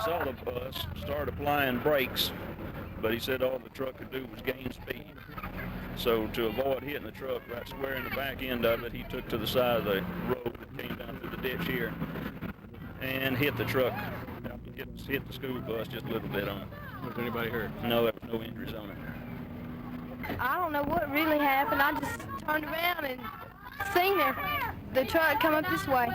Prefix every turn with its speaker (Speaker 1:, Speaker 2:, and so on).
Speaker 1: saw the bus, started applying brakes, but he said all the truck could do was gain speed. So to avoid hitting the truck right square in the back end of it, he took to the side of the road that came down through the ditch here and hit the truck. Hit the school bus just a little bit on it.
Speaker 2: Was anybody hurt?
Speaker 1: No, there was no injuries on it.
Speaker 3: I don't know what really happened. I just turned around and seen the truck come up this way.